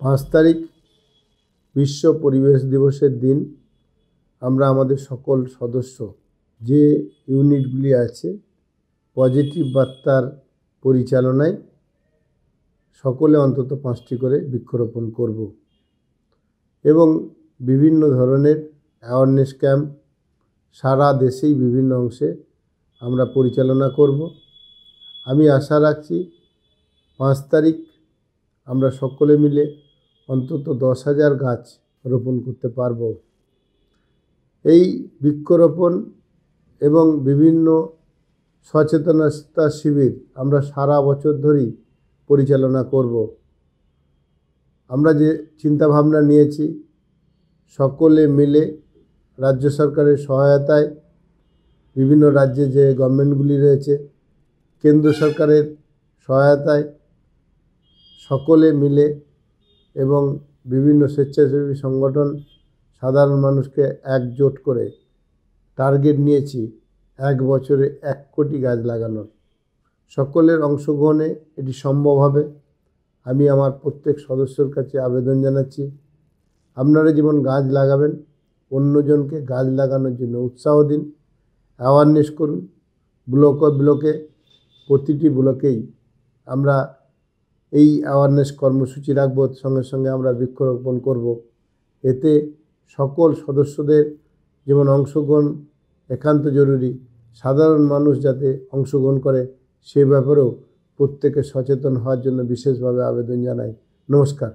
5 তারিখ বিশ্ব পরিবেশ দিবসের দিন আমরা আমাদের সকল সদস্য যে ইউনিটগুলি আছে পজিটিভ বার্তার পরিচালনায় সকলে অন্তত 5টি করে বৃক্ষরোপণ করব এবং বিভিন্ন ধরনের অ্যাওয়ারনেস ক্যাম্প সারা দেশেই বিভিন্ন অংশে আমরা পরিচালনা করব। আমি আশা রাখছি 5 তারিখ আমরা সকলে মিলে অন্তত 10,000 গাছ রোপণ করতে পারব। এই বৃক্ষরোপণ এবং বিভিন্ন সচেতনতা শিবির আমরা সারা বছর ধরেই পরিচালনা করব। আমরা যে চিন্তাভাবনা নিয়েছি সকলে মিলে রাজ্য সরকারের সহায়তায়, বিভিন্ন রাজ্যে যে গভর্নমেন্টগুলি রয়েছে, কেন্দ্র সরকারের সহায়তায় সকলে মিলে এবং বিভিন্ন স্বেচ্ছাসেবী সংগঠন সাধারণ মানুষকে একজোট করে টার্গেট নিয়েছি 1 বছরে 1 কোটি গাছ লাগানোর। সকলের অংশগ্রহণে এটি সম্ভব হবে। আমি আমার প্রত্যেক সদস্যর কাছে আবেদন জানাচ্ছি, আপনারা যেমন গাছ লাগাবেন অন্যজনকে গাছ লাগানোর জন্য উৎসাহ দিন, অ্যাওয়ারনেস করুন। ব্লকে প্রতিটি ব্লকেই আমরা এই অ্যাওয়ারনেস কর্মসূচি রাখব, সঙ্গে সঙ্গে আমরা বৃক্ষরোপণ করব। এতে সকল সদস্যদের যেমন অংশগ্রহণ একান্ত জরুরি, সাধারণ মানুষ যাতে অংশগ্রহণ করে সে ব্যাপারেও প্রত্যেকে সচেতন হওয়ার জন্য বিশেষভাবে আবেদন জানাই। নমস্কার।